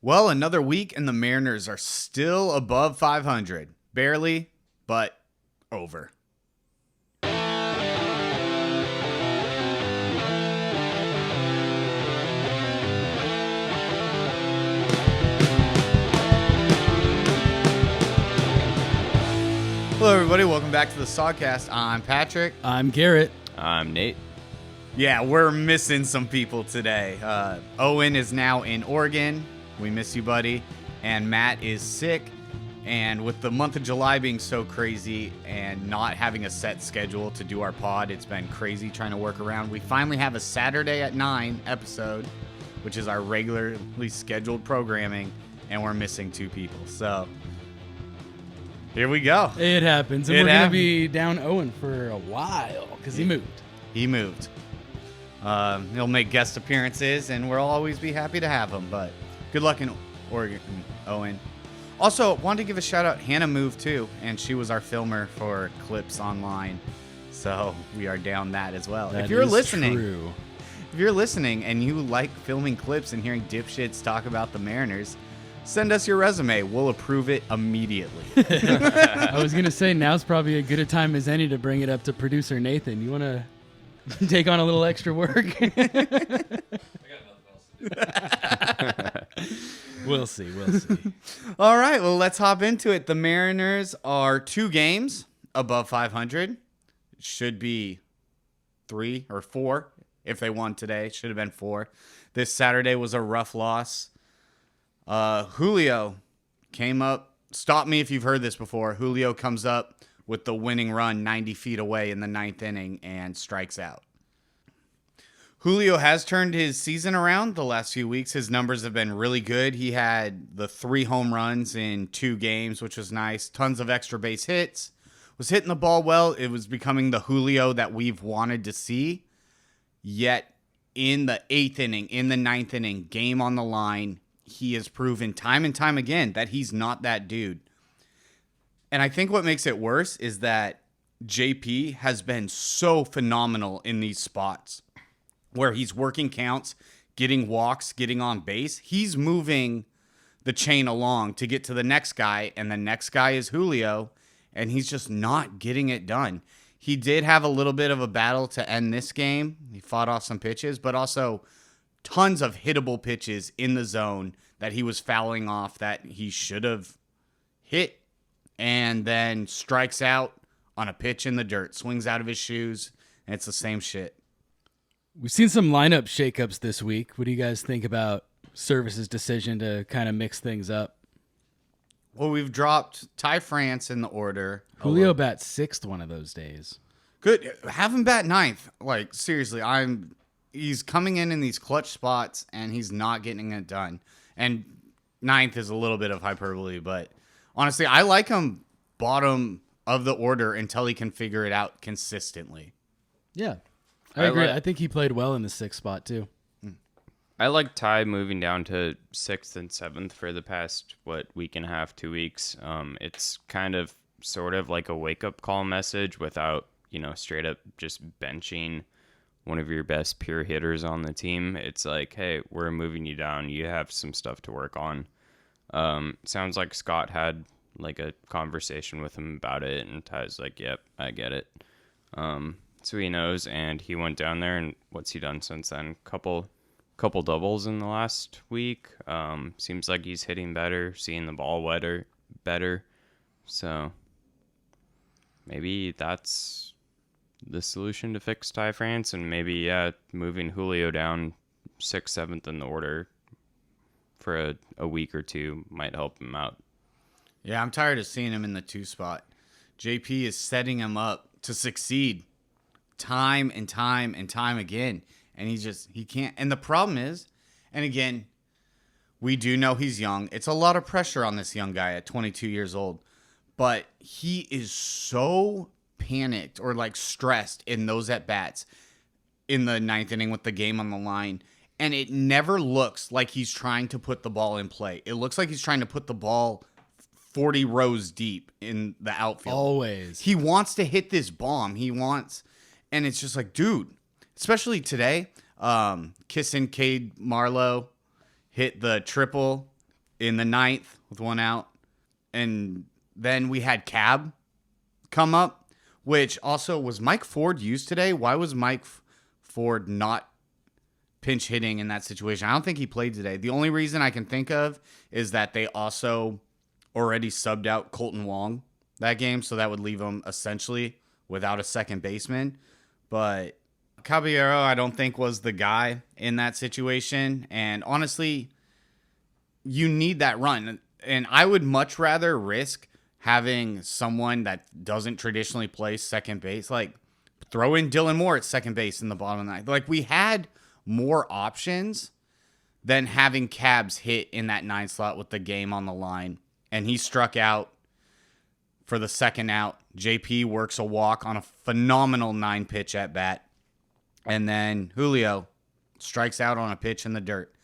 Well, another week and the Mariners are still above 500. Barely, but over. Hello, everybody. Welcome back to the Sogcast. I'm Patrick. I'm Garrett. I'm Nate. Yeah, we're missing some people today. Owen is now in Oregon. We miss you, buddy. And Matt is sick. And with the month of July being so crazy and not having a set schedule to do our pod, it's been crazy trying to work around. We finally have a Saturday at 9 episode, which is our regularly scheduled programming, and we're missing 2 people. So here we go. It happens. And we're going to be down Owen for a while because he moved. He moved. He'll make guest appearances, and we'll always be happy to have him. But good luck in Oregon, Owen. Also, wanted to give a shout out. Hannah moved too, and she was our filmer for clips online. So we are down that as well. That if you're is listening, true. If you're listening and you like filming clips and hearing dipshits talk about the Mariners, send us your resume. We'll approve it immediately. I was going to say, now's probably as good a time as any to bring it up to producer Nathan. You want to take on a little extra work? We'll see. All right, well, let's hop into it. The Mariners are 2 games above 500. It should be 3 or 4 if they won today. Should have been 4. This Saturday was a rough loss. Julio came up. Stop me if you've heard this before. Julio comes up with the winning run 90 feet away in the 9th inning and strikes out. Julio has turned his season around the last few weeks. His numbers have been really good. He had the 3 home runs in 2 games, which was nice. Tons of extra base hits. Was hitting the ball well. It was becoming the Julio that we've wanted to see. Yet in the 8th inning, in the 9th inning, game on the line, he has proven time and time again that he's not that dude. And I think what makes it worse is that JP has been so phenomenal in these spots where he's working counts, getting walks, getting on base. He's moving the chain along to get to the next guy, and the next guy is Julio, and he's just not getting it done. He did have a little bit of a battle to end this game. He fought off some pitches, but also tons of hittable pitches in the zone that he was fouling off that he should have hit, and then strikes out on a pitch in the dirt, swings out of his shoes, and it's the same shit. We've seen some lineup shakeups this week. What do you guys think about Service's decision to kind of mix things up? Well, we've dropped Ty France in the order. Julio bats 6th one of those days. Good. Have him bat 9th. Like, seriously, he's coming in these clutch spots, and he's not getting it done. And 9th is a little bit of hyperbole, but honestly, I like him bottom of the order until he can figure it out consistently. Yeah, I agree. I think he played well in the 6th spot, too. I like Ty moving down to 6th and 7th for the past, week and a half, 2 weeks. It's kind of sort of like a wake-up call message without, straight up just benching one of your best pure hitters on the team. It's like, hey, we're moving you down. You have some stuff to work on. Sounds like Scott had like a conversation with him about it, and Ty's like, yep, I get it. So he knows, and he went down there, and what's he done since then? Couple doubles in the last week. Seems like he's hitting better, seeing the ball better. So maybe that's the solution to fix Ty France, and maybe moving Julio down 6th, 7th in the order for a week or 2 might help him out. Yeah, I'm tired of seeing him in the 2 spot. JP is setting him up to succeed time and time and time again. And he can't. And the problem is, and again, we do know he's young. It's a lot of pressure on this young guy at 22 years old. But he is so panicked or like stressed in those at-bats in the 9th inning with the game on the line. And it never looks like he's trying to put the ball in play. It looks like he's trying to put the ball 40 rows deep in the outfield. Always. He wants to hit this bomb. And it's just like, dude, especially today, Kissin Cade Marlowe hit the triple in the ninth with one out. And then we had Cab come up, which also was Mike Ford used today. Why was Mike Ford not pinch hitting in that situation? I don't think he played today. The only reason I can think of is that they also already subbed out Colton Wong that game, so that would leave him essentially without a second baseman. But Caballero, I don't think, was the guy in that situation. And honestly, you need that run. And I would much rather risk having someone that doesn't traditionally play second base. Like, throw in Dylan Moore at second base in the bottom of the ninth. Like, we had more options than having Cabs hit in that 9 slot with the game on the line. And he struck out for the second out. JP works a walk on a phenomenal 9-pitch at bat. And then Julio strikes out on a pitch in the dirt.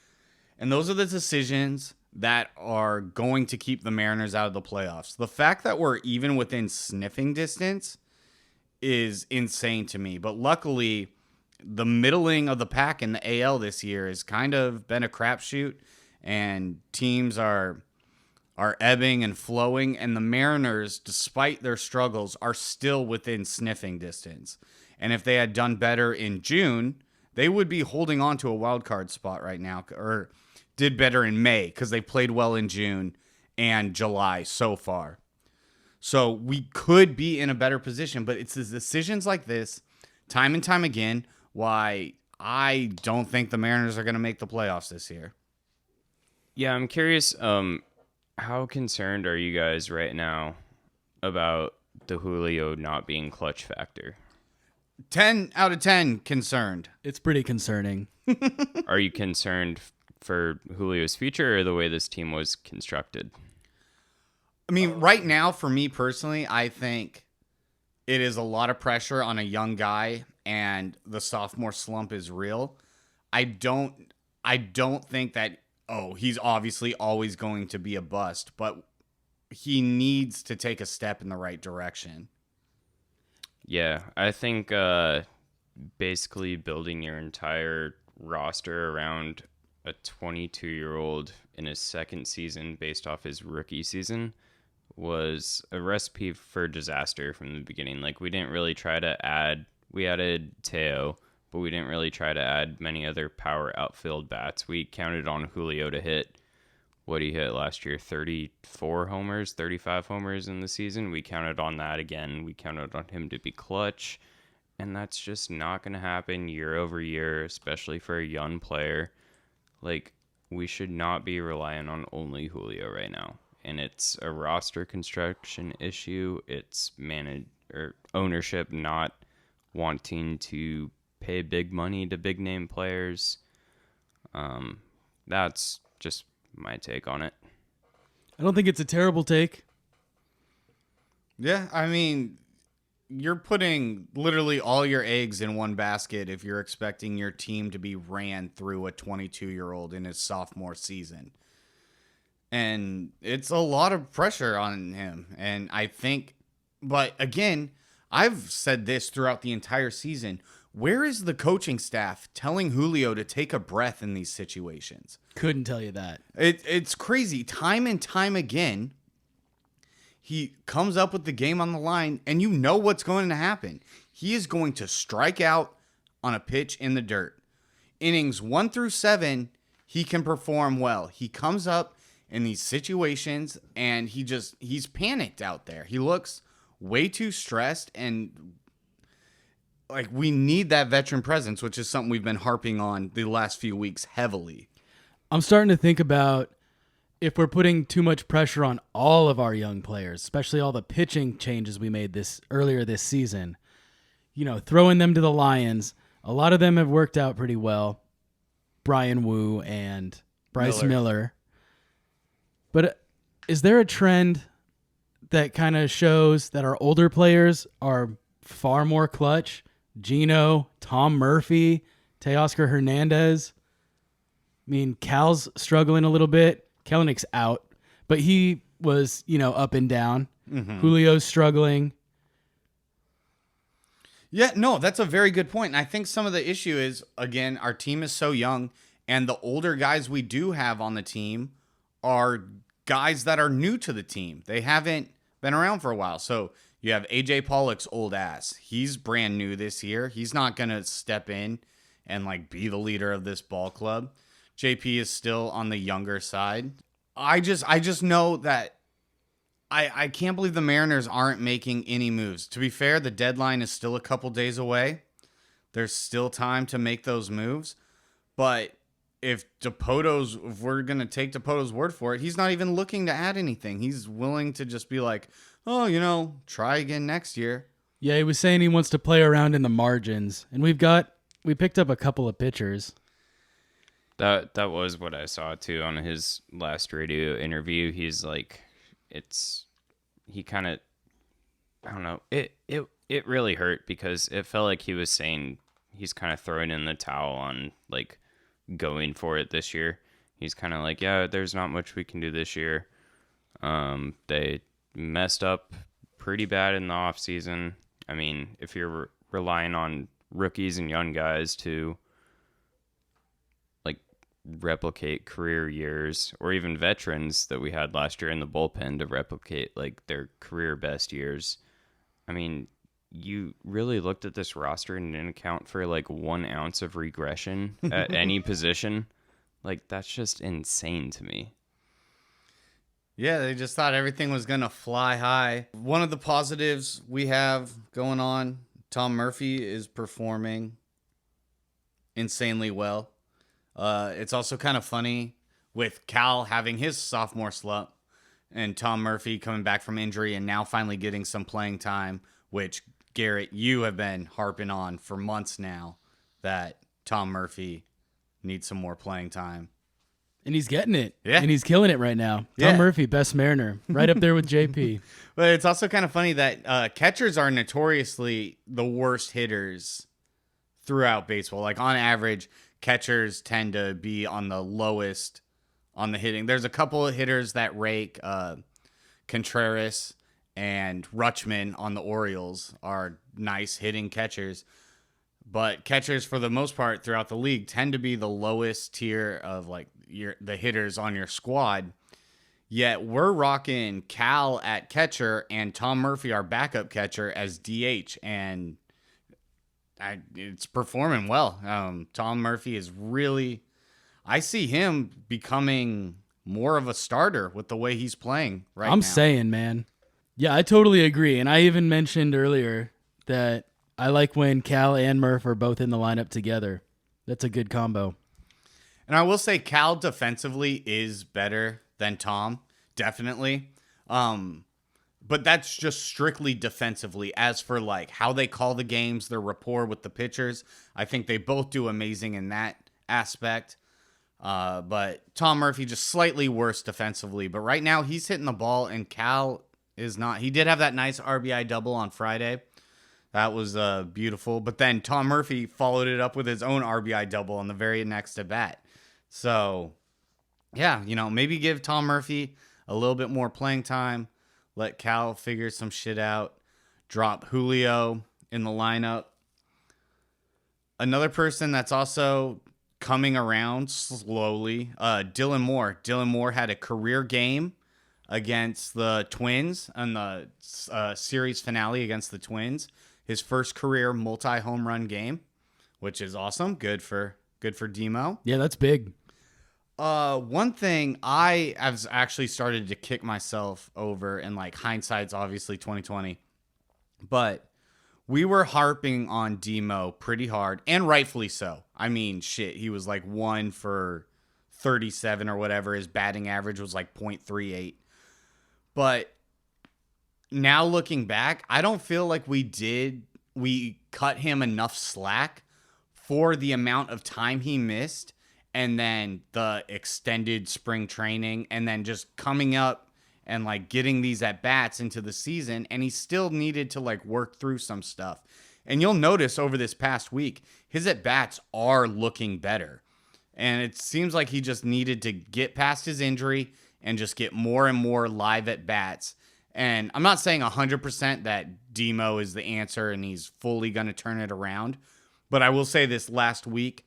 And those are the decisions that are going to keep the Mariners out of the playoffs. The fact that we're even within sniffing distance is insane to me. But luckily, the middling of the pack in the AL this year has kind of been a crapshoot, and teams are ebbing and flowing, and the Mariners, despite their struggles, are still within sniffing distance. And if they had done better in June, they would be holding on to a wild card spot right now, or did better in May because they played well in June and July so far. So we could be in a better position, but it's the decisions like this, time and time again, why I don't think the Mariners are going to make the playoffs this year. Yeah, I'm curious, how concerned are you guys right now about the Julio not being clutch factor? 10 out of 10 concerned. It's pretty concerning. Are you concerned for Julio's future or the way this team was constructed? I mean, right now, for me personally, I think it is a lot of pressure on a young guy, and the sophomore slump is real. I don't think that, he's obviously always going to be a bust, but he needs to take a step in the right direction. Yeah, I think basically building your entire roster around a 22-year-old in his second season based off his rookie season was a recipe for disaster from the beginning. Like, we didn't really try to add, we added Teo, but we didn't really try to add many other power outfield bats. We counted on Julio to hit what he hit last year, 34 homers, 35 homers in the season. We counted on that again. We counted on him to be clutch, and that's just not going to happen year over year, especially for a young player. Like, we should not be relying on only Julio right now. And it's a roster construction issue. It's ownership not wanting to pay big money to big name players. That's just my take on it. I don't think it's a terrible take. Yeah, I mean, you're putting literally all your eggs in one basket if you're expecting your team to be ran through a 22-year-old in his sophomore season. And it's a lot of pressure on him. And I think, but again, I've said this throughout the entire season. Where is the coaching staff telling Julio to take a breath in these situations? Couldn't tell you that. It's crazy. Time and time again, he comes up with the game on the line, and you know what's going to happen. He is going to strike out on a pitch in the dirt. Innings 1 through 7, he can perform well. He comes up in these situations, and he's panicked out there. He looks way too stressed, and like, we need that veteran presence, which is something we've been harping on the last few weeks heavily. I'm starting to think about if we're putting too much pressure on all of our young players, especially all the pitching changes we made earlier this season. You know, throwing them to the Lions. A lot of them have worked out pretty well. Brian Wu and Bryce Miller. But is there a trend that kind of shows that our older players are far more clutch? Gino, Tom Murphy, Teoscar Hernandez. I mean, Cal's struggling a little bit. Kellenick's out, but he was, up and down. Mm-hmm. Julio's struggling. Yeah, no, that's a very good point. And I think some of the issue is, again, our team is so young, and the older guys we do have on the team are guys that are new to the team. They haven't been around for a while. So you have AJ Pollock's old ass. He's brand new this year. He's not going to step in and like be the leader of this ball club. JP is still on the younger side. I just know that I can't believe the Mariners aren't making any moves. To be fair, the deadline is still a couple days away. There's still time to make those moves. But if we're going to take Depoto's word for it, he's not even looking to add anything. He's willing to just be like, oh, try again next year. Yeah, he was saying he wants to play around in the margins. And we picked up a couple of pitchers. That was what I saw too on his last radio interview. He's like, he kind of, I don't know. It really hurt because it felt like he was saying he's kind of throwing in the towel on like going for it this year. He's kind of like, yeah, there's not much we can do this year. They messed up pretty bad in the off season. I mean, if you're relying on rookies and young guys to like replicate career years, or even veterans that we had last year in the bullpen to replicate like their career best years, I mean, you really looked at this roster and didn't account for like 1 ounce of regression at any position. Like, that's just insane to me. Yeah, they just thought everything was going to fly high. One of the positives we have going on, Tom Murphy is performing insanely well. It's also kind of funny with Cal having his sophomore slump and Tom Murphy coming back from injury and now finally getting some playing time, which, Garrett, you have been harping on for months now that Tom Murphy needs some more playing time. And he's getting it. Yeah. And he's killing it right now. Yeah. Tom Murphy, best Mariner. Right up there with JP. But it's also kind of funny that catchers are notoriously the worst hitters throughout baseball. Like, on average, catchers tend to be on the lowest on the hitting. There's a couple of hitters that rake. Contreras and Rutschman on the Orioles are nice hitting catchers. But catchers, for the most part, throughout the league, tend to be the lowest tier of like the hitters on your squad. Yet we're rocking Cal at catcher and Tom Murphy, our backup catcher, as DH, and it's performing well. Tom Murphy is really, I see him becoming more of a starter with the way he's playing right now. I'm saying, man. Yeah, I totally agree. And I even mentioned earlier that I like when Cal and Murph are both in the lineup together. That's a good combo. And I will say Cal defensively is better than Tom, definitely. But that's just strictly defensively. As for like how they call the games, their rapport with the pitchers, I think they both do amazing in that aspect. But Tom Murphy just slightly worse defensively. But right now he's hitting the ball and Cal is not. He did have that nice RBI double on Friday. That was beautiful. But then Tom Murphy followed it up with his own RBI double on the very next at bat. So, yeah, maybe give Tom Murphy a little bit more playing time. Let Cal figure some shit out. Drop Julio in the lineup. Another person that's also coming around slowly, Dylan Moore. Dylan Moore had a career game against the Twins on the series finale against the Twins. His first career multi-home run game, which is awesome. Good for Demo. Yeah, that's big. One thing I have actually started to kick myself over, and like hindsight's obviously 2020, but we were harping on Demo pretty hard, and rightfully so. I mean, shit, he was like 1 for 37 or whatever. His batting average was like .38. But now looking back, I don't feel like we cut him enough slack for the amount of time he missed, and then the extended spring training, and then just coming up and like getting these at bats into the season. And he still needed to like work through some stuff. And you'll notice over this past week, his at bats are looking better. And it seems like he just needed to get past his injury and just get more and more live at bats. And I'm not saying 100% that Demo is the answer and he's fully going to turn it around. But I will say this last week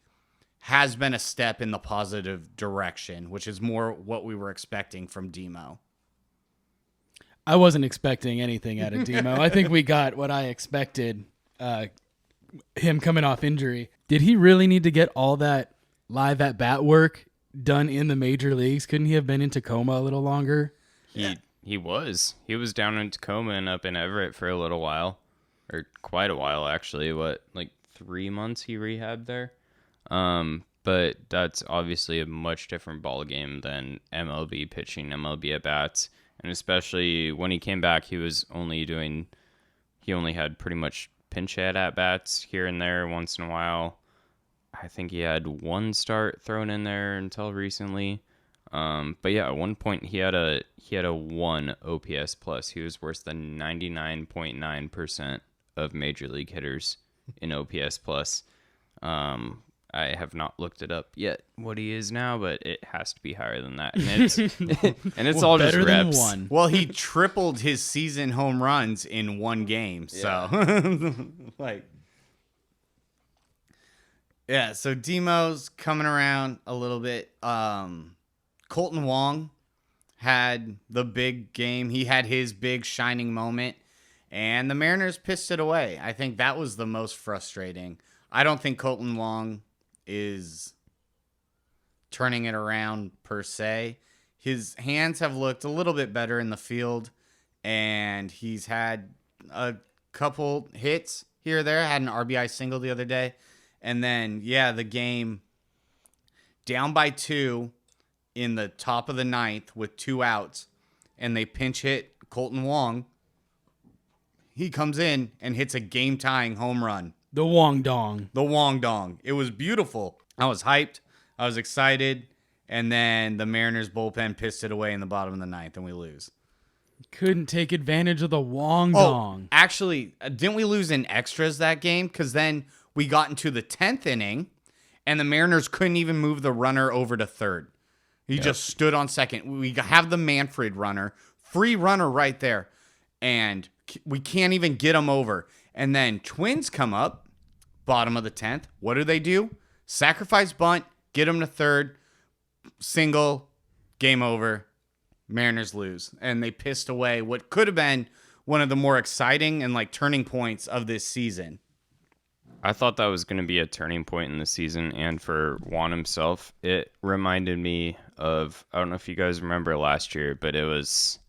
has been a step in the positive direction, which is more what we were expecting from Demo. I wasn't expecting anything out of Demo. I think we got what I expected, him coming off injury. Did he really need to get all that live at-bat work done in the major leagues? Couldn't he have been in Tacoma a little longer? He was. He was down in Tacoma and up in Everett for a little while. Or quite a while, actually. Like 3 months he rehabbed there? But that's obviously a much different ball game than MLB pitching, MLB at-bats. And especially when he came back, he only had pretty much pinch hit at-bats here and there once in a while. I think he had one start thrown in there until recently. But yeah, at one point he had a 1 OPS plus. He was worse than 99.9% of major league hitters in OPS plus. I have not looked it up yet what he is now, but it has to be higher than that. And it's Well, all just better than reps. one. Well, he tripled his season home runs in one game. So, so Demo's coming around a little bit. Colton Wong had the big game. He had his big shining moment, and the Mariners pissed it away. I think that was the most frustrating. I don't think Colton Wong is turning it around per se. His hands have looked a little bit better in the field, and he's had a couple hits here or there. Had an RBI single the other day. And then, the game down by 2 in the top of the 9th with 2 outs, and they pinch hit Colton Wong. He comes in and hits a game-tying home run. The Wong Dong. The Wong Dong. It was beautiful. I was hyped. I was excited. And then the Mariners bullpen pissed it away in the bottom of the 9th, and we lose. Couldn't take advantage of the Wong Dong. Actually, didn't we lose in extras that game? Because then we got into the 10th inning, and the Mariners couldn't even move the runner over to third. He just stood on second. We have the Manfred runner, free runner right there, and we can't even get him over. And then Twins come up, bottom of the 10th. What do? Sacrifice bunt, get him to third, single, game over. Mariners lose. And they pissed away what could have been one of the more exciting and turning points of this season. I thought that was going to be a turning point in the season, and for Juan himself, it reminded me of, I don't know if you guys remember last year, but it was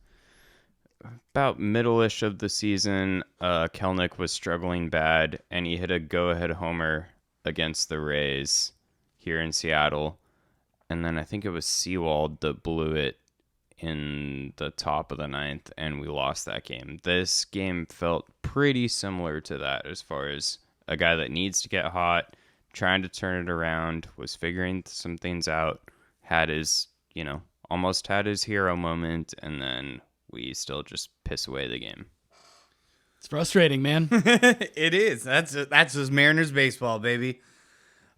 about middle-ish of the season. Kelnick was struggling bad, and he hit a go-ahead homer against the Rays here in Seattle. And then I think it was Sewald that blew it in the top of the 9th, and we lost that game. This game felt pretty similar to that as far as a guy that needs to get hot, trying to turn it around, was figuring some things out, had his, almost had his hero moment, and then we still just piss away the game. It's frustrating, man. It is. That's just Mariners baseball, baby.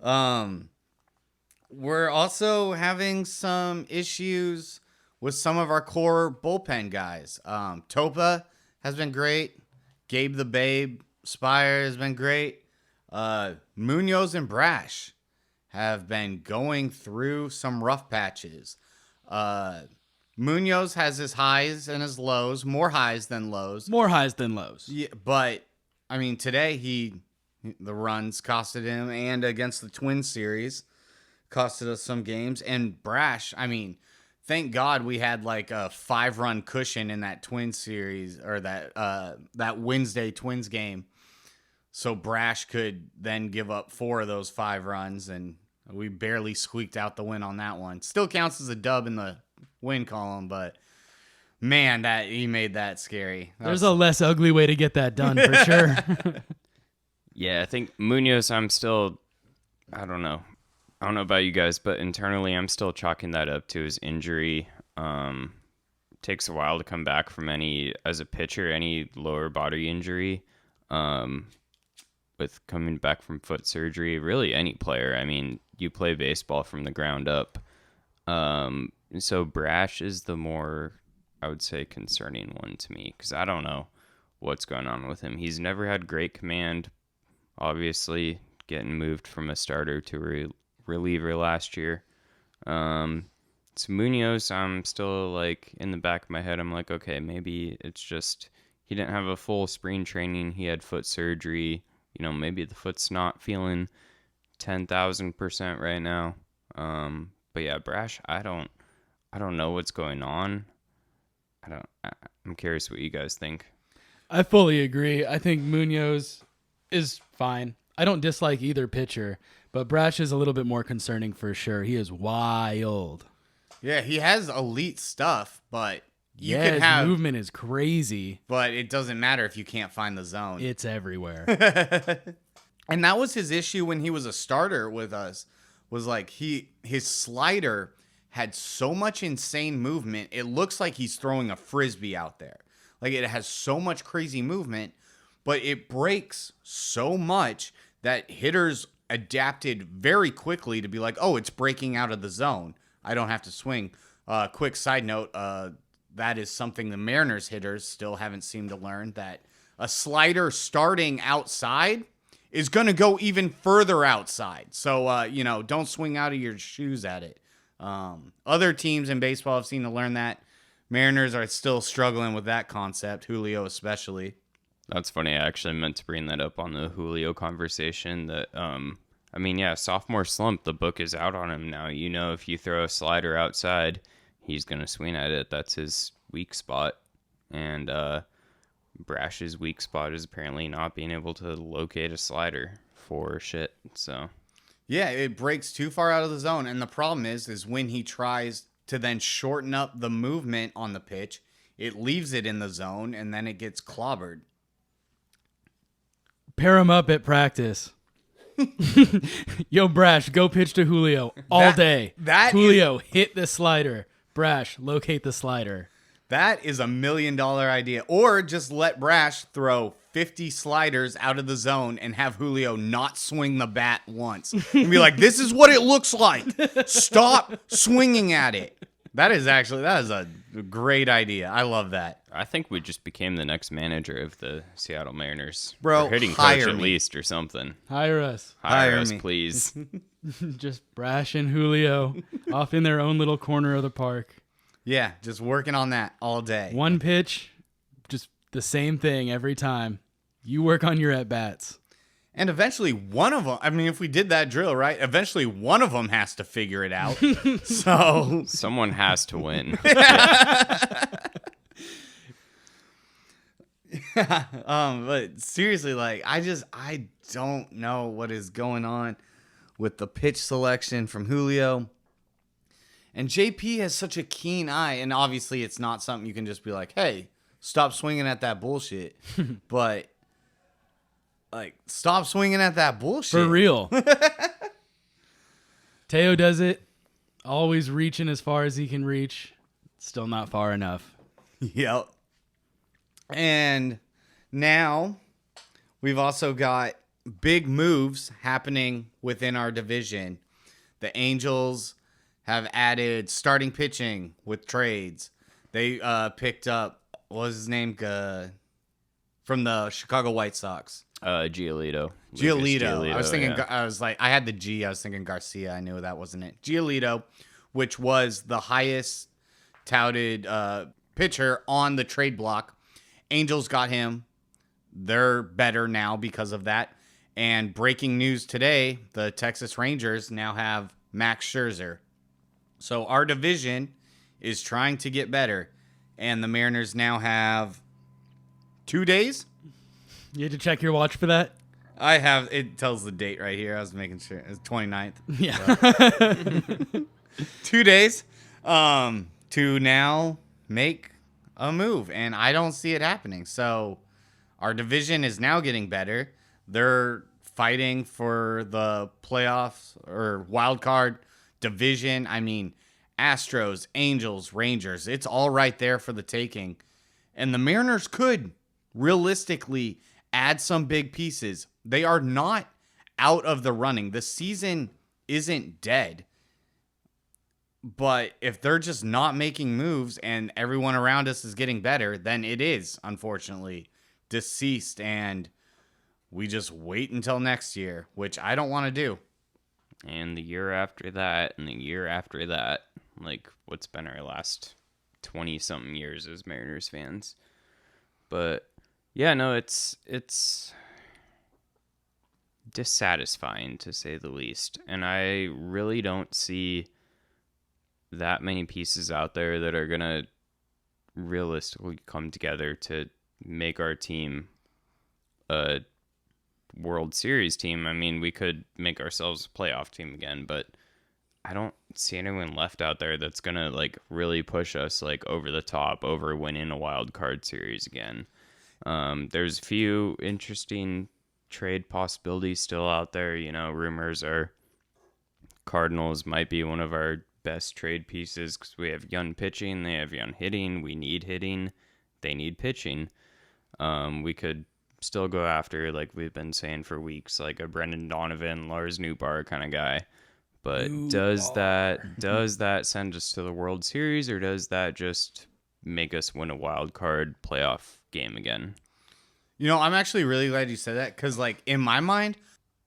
We're also having some issues with some of our core bullpen guys. Topa has been great. Gabe the Babe Spire has been great. Munoz and Brash have been going through some rough patches. Munoz has his highs and his lows, more highs than lows. More highs than lows. Yeah, but I mean, today the runs costed him, and against the Twins series costed us some games. And Brash, I mean, thank God we had like a 5-run cushion in that Twins series, or that Wednesday Twins game, so Brash could then give up 4 of those 5 runs, and we barely squeaked out the win on that one. Still counts as a dub in the win column, but man, that he made that scary. There's a less ugly way to get that done for sure. Yeah, I think Munoz, I don't know about you guys, but internally I'm still chalking that up to his injury. Takes a while to come back from as a pitcher, any lower body injury. With coming back from foot surgery, really any player. I mean, you play baseball from the ground up. So Brash is the more, I would say, concerning one to me, because I don't know what's going on with him. He's never had great command, obviously, getting moved from a starter to reliever last year. So Munoz, I'm still like in the back of my head. I'm like, okay, maybe it's just he didn't have a full spring training. He had foot surgery. Maybe the foot's not feeling 10,000% right now. But yeah, Brash, I don't know what's going on. I'm curious what you guys think. I fully agree. I think Munoz is fine. I don't dislike either pitcher, but Brash is a little bit more concerning for sure. He is wild. Yeah, he has elite stuff, but you his can have movement is crazy. But it doesn't matter if you can't find the zone. It's everywhere. And that was his issue when he was a starter with us. Was like his slider had so much insane movement. It looks like he's throwing a frisbee out there. Like it has so much crazy movement, but it breaks so much that hitters adapted very quickly to be like, oh, it's breaking out of the zone. I don't have to swing. Quick side note, that is something the Mariners hitters still haven't seemed to learn, that a slider starting outside is going to go even further outside. So, don't swing out of your shoes at it. Other teams in baseball have seemed to learn that. Mariners are still struggling with that concept, Julio especially. That's funny. I actually meant to bring that up on the Julio conversation. That, sophomore slump, the book is out on him now. If you throw a slider outside, he's going to swing at it. That's his weak spot. And Brash's weak spot is apparently not being able to locate a slider for shit. So, yeah, it breaks too far out of the zone. And the problem is when he tries to then shorten up the movement on the pitch, it leaves it in the zone and then it gets clobbered. Pair him up at practice. Yo, Brash, go pitch to Julio all day. Julio, hit the slider. Brash, locate the slider. That is $1 million idea. Or just let Brash throw 50 sliders out of the zone and have Julio not swing the bat once. And be like, this is what it looks like. Stop swinging at it. That is a great idea. I love that. I think we just became the next manager of the Seattle Mariners. Bro, or hitting hire coach at me. least or something. Hire us. Hire us, me. please. Just Brash and Julio off in their own little corner of the park. Yeah, just working on that all day. One pitch, just the same thing every time. You work on your at-bats. And eventually one of them, if we did that drill, right? Eventually one of them has to figure it out. So Someone has to win. but seriously, I don't know what is going on with the pitch selection from Julio. And JP has such a keen eye, and obviously it's not something you can just be like, hey, stop swinging at that bullshit. But, stop swinging at that bullshit. For real. Teo does it, always reaching as far as he can reach. Still not far enough. Yep. And now we've also got big moves happening within our division. The Angels have added starting pitching with trades. They picked up, what was his name? From the Chicago White Sox. Giolito. Giolito. I was thinking, yeah. I had the G. I was thinking Garcia. I knew that wasn't it. Giolito, which was the highest touted pitcher on the trade block. Angels got him. They're better now because of that. And breaking news today, the Texas Rangers now have Max Scherzer. So our division is trying to get better. And the Mariners now have 2 days. You had to check your watch for that? I have, it tells the date right here. I was making sure it's 29th. Yeah. 2 days to now make a move. And I don't see it happening. So our division is now getting better. They're fighting for the playoffs or wild card division. Astros, Angels, Rangers. It's all right there for the taking. And the Mariners could realistically add some big pieces. They are not out of the running. The season isn't dead. But if they're just not making moves and everyone around us is getting better, then it is, unfortunately, deceased. And we just wait until next year, which I don't want to do. and the year after that, and the year after that. Like, what's been our last 20-something years as Mariners fans? But, yeah, no, it's dissatisfying, to say the least. And I really don't see that many pieces out there that are going to realistically come together to make our team a World Series team. I mean, we could make ourselves a playoff team again, but I don't see anyone left out there that's going to like really push us like over the top, over winning a wild card series again. There's a few interesting trade possibilities still out there. You know, rumors are Cardinals might be one of our best trade pieces because we have young pitching, they have young hitting, we need hitting, they need pitching. We could still go after, like we've been saying for weeks, like a Brendan Donovan, Lars Nootbaar kind of guy. But does that send us to the World Series, or does that just make us win a wild card playoff game again? You know, I'm actually really glad you said that because, like, in my mind,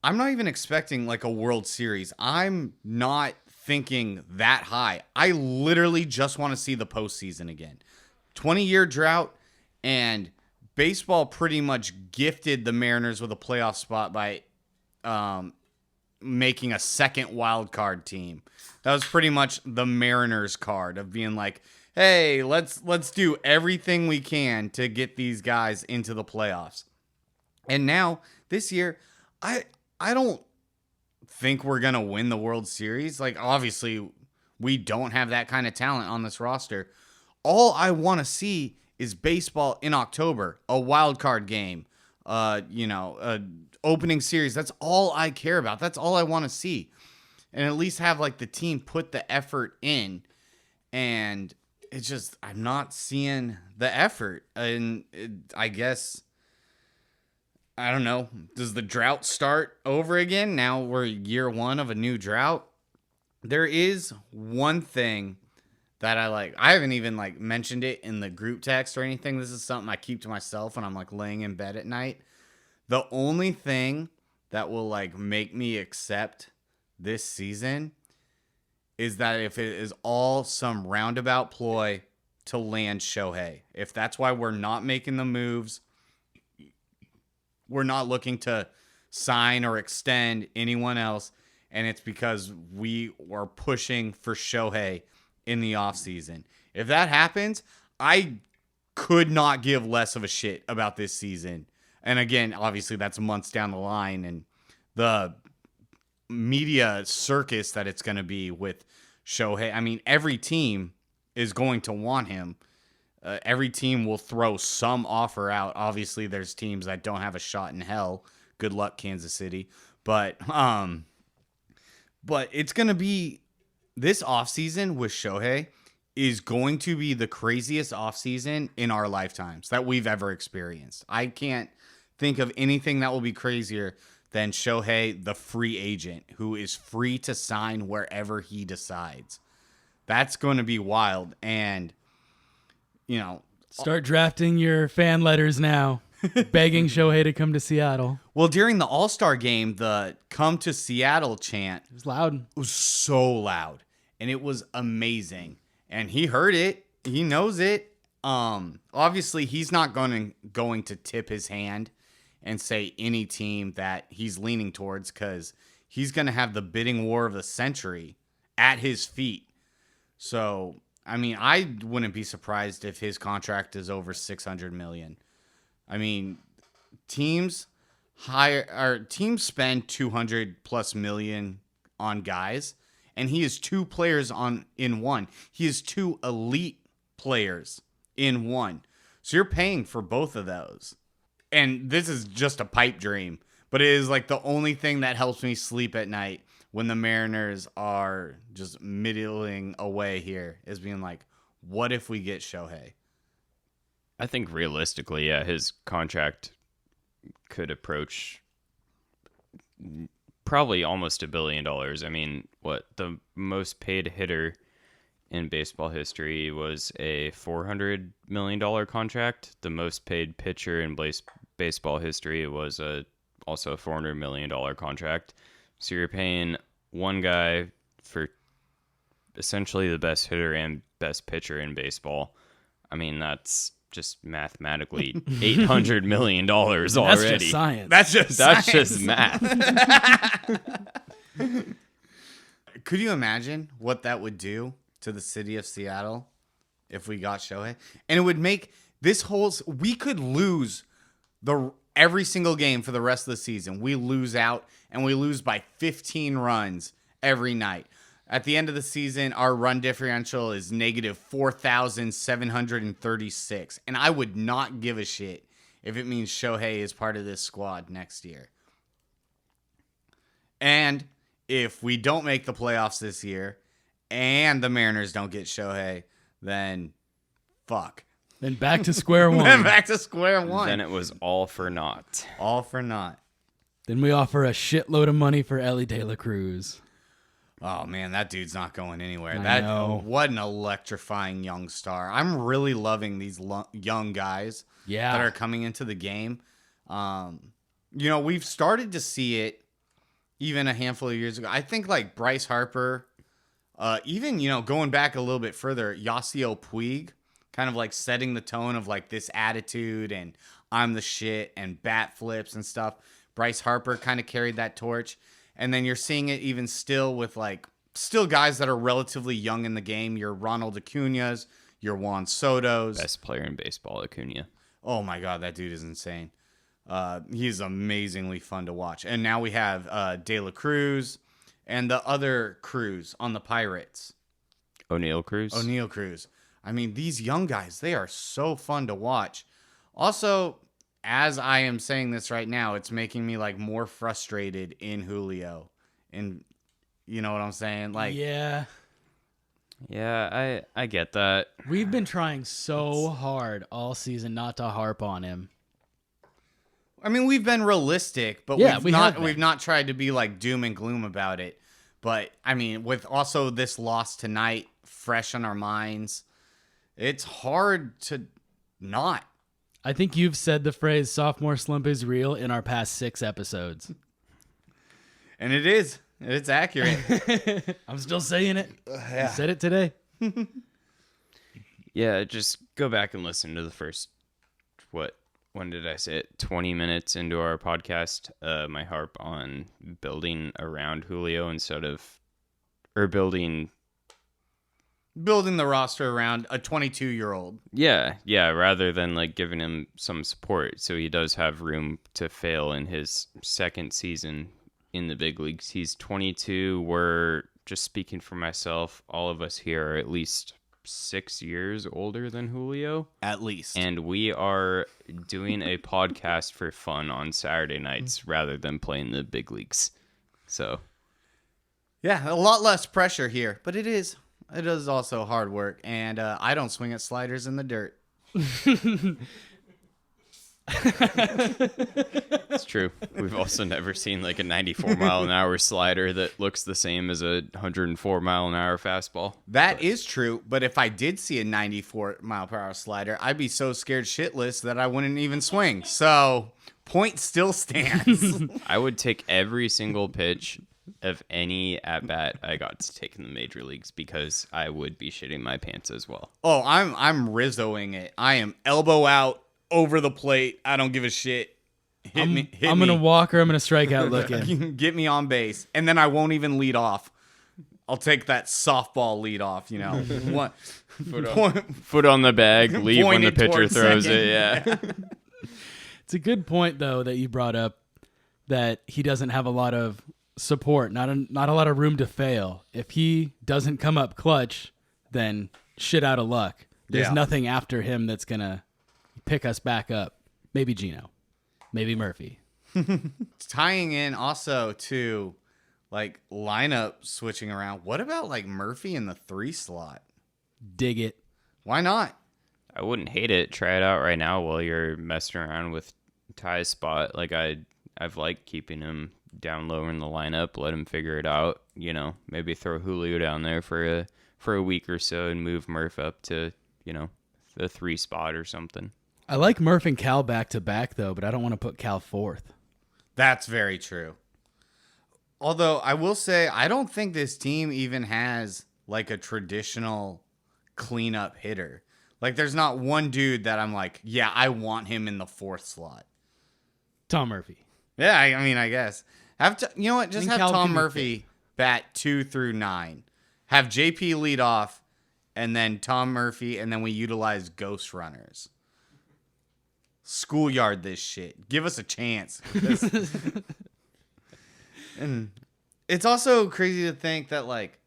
I'm not even expecting like a World Series. I'm not thinking that high. I literally just want to see the postseason again. 20-year drought, and baseball pretty much gifted the Mariners with a playoff spot by making a second wild card team. That was pretty much the Mariners card of being like, hey, let's do everything we can to get these guys into the playoffs. And now this year, I don't think we're going to win the World Series. Like, obviously, we don't have that kind of talent on this roster. All I want to see is baseball in October, a wild card game, opening series. That's all I care about. That's all I want to see. And at least have like the team put the effort in. And it's just, I'm not seeing the effort. And I guess, I don't know. Does the drought start over again? Now we're year one of a new drought. There is one thing that I like. I haven't even like mentioned it in the group text or anything. This is something I keep to myself when I'm like laying in bed at night. The only thing that will like make me accept this season is that if it is all some roundabout ploy to land Shohei. If that's why we're not making the moves, we're not looking to sign or extend anyone else, and it's because we are pushing for Shohei in the offseason. If that happens, I could not give less of a shit about this season. And again, obviously that's months down the line, and the media circus that it's going to be with Shohei. I mean, every team is going to want him. Every team will throw some offer out. Obviously, there's teams that don't have a shot in hell. Good luck, Kansas City. But it's going to be, this offseason with Shohei is going to be the craziest offseason in our lifetimes that we've ever experienced. I can't think of anything that will be crazier than Shohei, the free agent, who is free to sign wherever he decides. That's going to be wild. And, you know, start drafting your fan letters now, begging Shohei to come to Seattle. Well, during the All-Star game, the "Come to Seattle" chant, it was loud. It was so loud, and it was amazing. And he heard it. He knows it. Obviously, he's not going to tip his hand and say any team that he's leaning towards, because he's going to have the bidding war of the century at his feet. So, I mean, I wouldn't be surprised if his contract is over $600 million. I mean, teams spend $200+ million on guys, and he is two players in one. He is two elite players in one. So you're paying for both of those. And this is just a pipe dream, but it is like the only thing that helps me sleep at night when the Mariners are just middling away here, is being like, what if we get Shohei? I think realistically, yeah, his contract could approach probably almost $1 billion. I mean, what the most paid hitter in baseball history was a $400 million contract. The most paid pitcher in baseball history was also a $400 million contract. So you're paying one guy for essentially the best hitter and best pitcher in baseball. I mean, that's just mathematically $800 million already. That's just science. That's Just math. Could you imagine what that would do to the city of Seattle if we got Shohei? And it would make this whole... We could lose every single game for the rest of the season. We lose out, and we lose by 15 runs every night. At the end of the season, our run differential is negative 4,736. And I would not give a shit if it means Shohei is part of this squad next year. And if we don't make the playoffs this year and the Mariners don't get Shohei, then fuck. Then back to square one. Then back to square one. Then it was all for naught. All for naught. Then we offer a shitload of money for Ellie De La Cruz. Oh, man, that dude's not going anywhere. I know. What an electrifying young star. I'm really loving these young guys that are coming into the game. We've started to see it even a handful of years ago. I think like Bryce Harper, even, going back a little bit further, Yasiel Puig, kind of like setting the tone of like this attitude and I'm the shit and bat flips and stuff. Bryce Harper kind of carried that torch. And then you're seeing it even still with like still guys that are relatively young in the game. Your Ronald Acuña's, your Juan Soto's. Best player in baseball, Acuña. Oh my God, that dude is insane. He's amazingly fun to watch. And now we have De La Cruz and the other Cruz on the Pirates. O'Neal Cruz. I mean, these young guys, they are so fun to watch. Also, as I am saying this right now, it's making me like more frustrated in Julio. And you know what I'm saying? Like, yeah, I get that. We've been trying so hard all season not to harp on him. I mean, we've been realistic, but we've not tried to be like doom and gloom about it. But I mean, with also this loss tonight fresh on our minds, it's hard to not. I think you've said the phrase sophomore slump is real in our past 6 episodes. And it is. It's accurate. I'm still saying it. Yeah. I said it today. Yeah, just go back and listen to the first, when did I say it? 20 minutes into our podcast, my harp on building around Julio building the roster around a 22-year-old. Yeah, rather than like giving him some support. So he does have room to fail in his second season in the big leagues. He's 22. We're just speaking for myself. All of us here are at least 6 years older than Julio. At least. And we are doing a podcast for fun on Saturday nights rather than playing the big leagues. So. Yeah, a lot less pressure here, but it is also hard work, and I don't swing at sliders in the dirt. It's true. We've also never seen like a 94 mile an hour slider that looks the same as a 104 mile an hour fastball. That is true, but if I did see a 94 mile per hour slider, I'd be so scared shitless that I wouldn't even swing. So, point still stands. I would take every single pitch of any at bat I got to take in the major leagues because I would be shitting my pants as well. Oh, I'm Rizzoing it. I am elbow out over the plate. I don't give a shit. I'm gonna walk or I'm gonna strike out looking. Get me on base, and then I won't even lead off. I'll take that softball lead off. Foot on the bag, leave when the pitcher throws second. it. Yeah. It's a good point though that you brought up that he doesn't have a lot of support, not a lot of room to fail. If he doesn't come up clutch, then shit out of luck. There's nothing after him that's gonna pick us back up. Maybe Gino, maybe Murphy. Tying in also to like lineup switching around. What about like Murphy in the 3 slot? Dig it. Why not? I wouldn't hate it. Try it out right now while you're messing around with Ty's spot. Like I've liked keeping him down lower in the lineup, let him figure it out. Maybe throw Julio down there for a week or so and move Murph up to the 3 spot or something. I like Murph and Cal back to back though, but I don't want to put Cal 4th. That's very true. Although I will say, I don't think this team even has like a traditional cleanup hitter. Like, there's not one dude that I'm like, yeah, I want him in the 4th slot. Tom Murphy. Yeah, I mean, I guess. You know what? Just And have Cal Tom can be Murphy bat 2 through 9. Have JP lead off, and then Tom Murphy, and then we utilize ghost runners. Schoolyard this shit. Give us a chance. And it's also crazy to think that, like,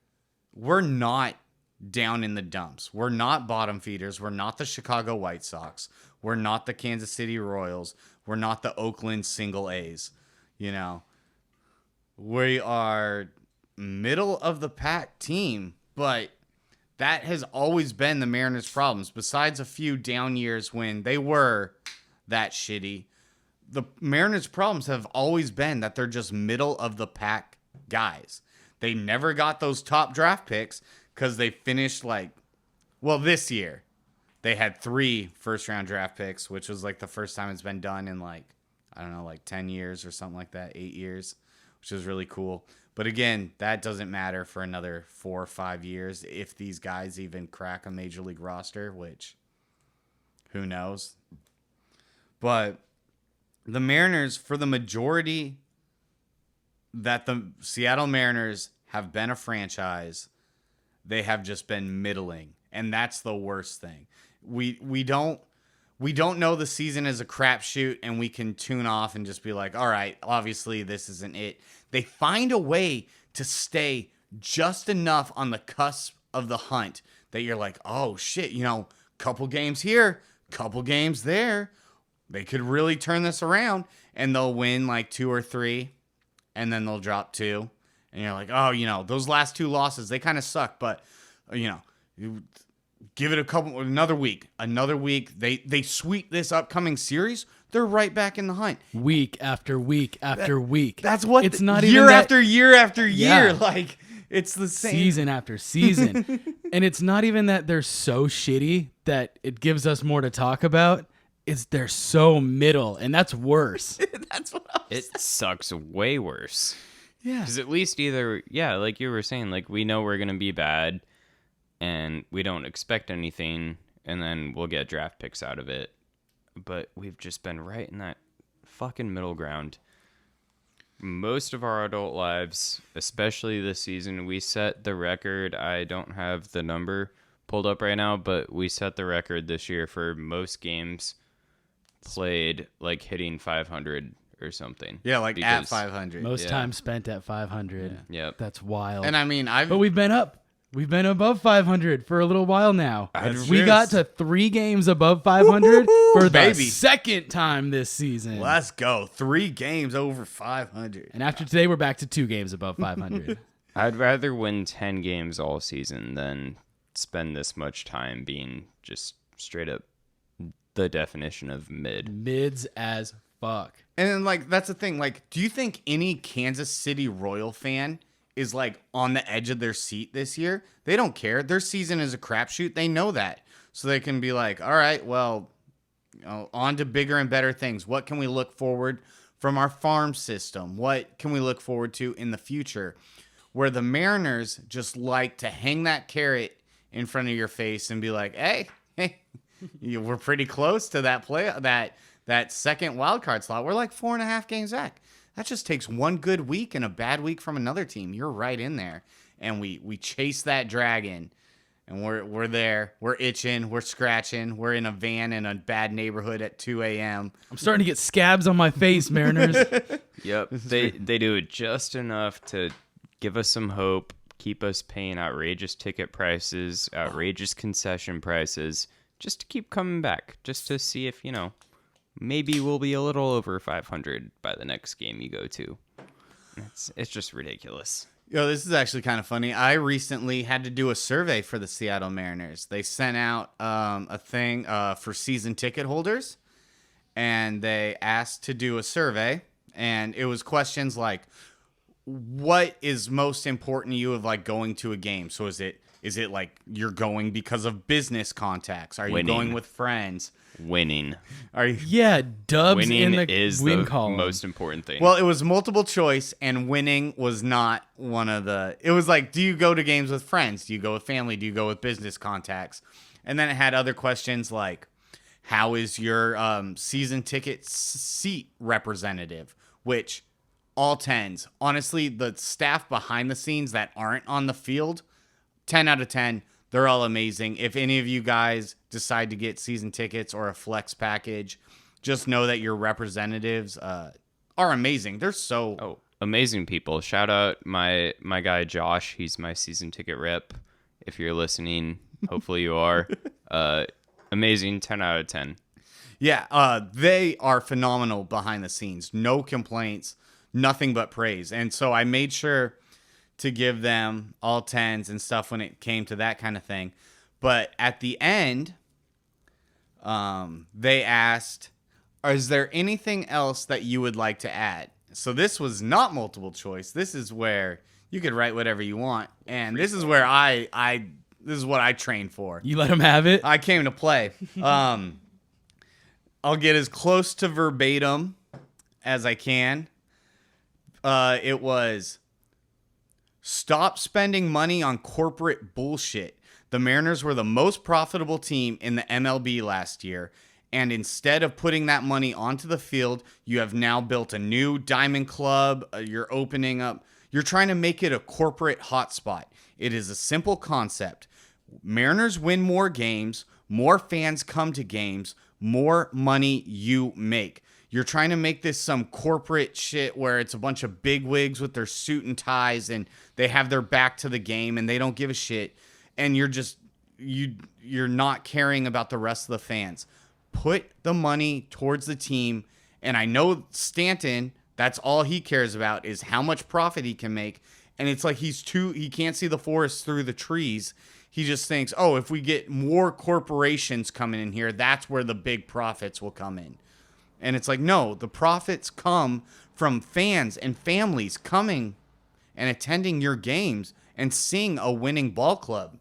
we're not down in the dumps. We're not bottom feeders. We're not the Chicago White Sox. We're not the Kansas City Royals. We're not the Oakland single A's. You know, we are middle of the pack team, but that has always been the Mariners' problems. Besides a few down years when they were that shitty, the Mariners' problems have always been that they're just middle of the pack guys. They never got those top draft picks because they finished this year they had 3 first-round draft picks, which was like the first time it's been done in 10 years or something like that, 8 years, which is really cool. But again, that doesn't matter for another 4 or 5 years if these guys even crack a major league roster, which who knows. But the Mariners, for the majority that the Seattle Mariners have been a franchise, they have just been middling, and that's the worst thing. We don't know the season is a crapshoot, and we can tune off and just be like, all right, obviously this isn't it. They find a way to stay just enough on the cusp of the hunt that you're like, oh shit, couple games here, couple games there. They could really turn this around, and they'll win like 2 or 3, and then they'll drop 2. And you're like, oh, those last 2 losses, they kind of suck, but, you give it another week. They sweep this upcoming series, they're right back in the hunt. Week after week after week. That's what it's not year even that, after year after year. Yeah. Like, it's the same. Season after season. And it's not even that they're so shitty that it gives us more to talk about. It's they're so middle, and that's worse. That's what I'm saying. It sucks way worse. Yeah. Because at least like you were saying, like, we know we're going to be bad and we don't expect anything, and then we'll get draft picks out of it. But we've just been right in that fucking middle ground. Most of our adult lives, especially this season, we set the record. I don't have the number pulled up right now, but we set the record this year for most games played, like, hitting 500 or something. Yeah, like at 500. Most time spent at 500. Yeah. Yep. That's wild. And I mean, but we've been up. We've been above 500 for a little while now. We got to 3 games above 500 for the second time this season. Let's go. 3 games over 500. And after today, we're back to 2 games above 500. I'd rather win 10 games all season than spend this much time being just straight up the definition of mid. Mids as fuck. And then, like, that's the thing. Like, do you think any Kansas City Royal fan is, like, on the edge of their seat this year? They don't care. Their season is a crapshoot. They know that. So they can be like, all right, well, on to bigger and better things. What can we look forward from our farm system? What can we look forward to in the future? Where the Mariners just like to hang that carrot in front of your face and be like, hey, we're pretty close to that second wild card slot. We're like 4.5 games back. That just takes one good week and a bad week from another team. You're right in there. And we chase that dragon, and we're there. We're itching. We're scratching. We're in a van in a bad neighborhood at 2 a.m. I'm starting to get scabs on my face, Mariners. Yep. They do it just enough to give us some hope, keep us paying outrageous ticket prices, outrageous concession prices, just to keep coming back, just to see if, maybe we'll be a little over 500 by the next game you go to. It's just ridiculous. This is actually kind of funny. I recently had to do a survey for the Seattle Mariners. They sent out a thing for season ticket holders, and they asked to do a survey, and it was questions like, what is most important to you of, like, going to a game? So is it Is it like you're going because of business contacts? Are you Winning. going with friends? Winning. Are you? Yeah, dubs Winning in the is win the column. most important thing. Well, it was multiple choice, and winning was not one of the. It was like, do you go to games with friends? Do you go with family? Do you go with business contacts? And then it had other questions like, how is your season ticket seat representative? Which all 10s. Honestly, the staff behind the scenes that aren't on the field, 10 out of 10. They're all amazing. If any of you guys decide to get season tickets or a flex package, just know that your representatives are amazing. They're so amazing people. Shout out my guy Josh. He's my season ticket rep. If you're listening, hopefully you are. Amazing, 10 out of 10. Yeah, they are phenomenal behind the scenes. No complaints, nothing but praise. And so I made sure to give them all 10s and stuff when it came to that kind of thing. But at the end, they asked, is there anything else that you would like to add? So this was not multiple choice. This is where you could write whatever you want. And this is where this is what I trained for. You let them have it? I came to play. I'll get as close to verbatim as I can. It was, stop spending money on corporate bullshit. The Mariners were the most profitable team in the MLB last year, and instead of putting that money onto the field, you have now built a new diamond club. You're trying to make it a corporate hotspot. It is a simple concept. Mariners win more games, more fans come to games, more money you make. You're trying to make this some corporate shit where it's a bunch of bigwigs with their suit and ties and they have their back to the game and they don't give a shit. And you're not caring about the rest of the fans. Put the money towards the team. And I know Stanton, that's all he cares about is how much profit he can make. And it's like he can't see the forest through the trees. He just thinks, oh, if we get more corporations coming in here, that's where the big profits will come in. And it's like, no, the profits come from fans and families coming and attending your games and seeing a winning ball club.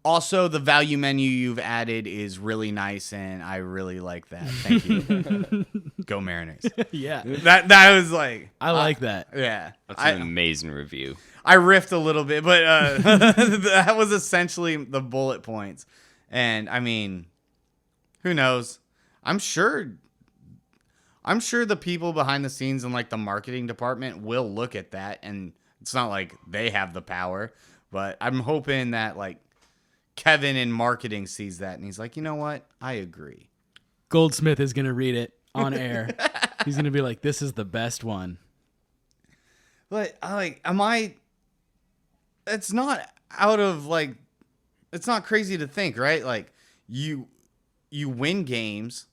Also, the value menu you've added is really nice, and I really like that. Thank you. Go Mariners. Yeah. That was like... I like that. Yeah. That's an amazing review. I riffed a little bit, but that was essentially the bullet points. And, I mean, who knows? I'm sure the people behind the scenes in, like, the marketing department will look at that, and it's not like they have the power, but I'm hoping that, like, Kevin in marketing sees that, and he's like, you know what? I agree. Goldsmith is going to read it on air. He's going to be like, this is the best one. But, it's not out of, like, it's not crazy to think, right? Like, you win games.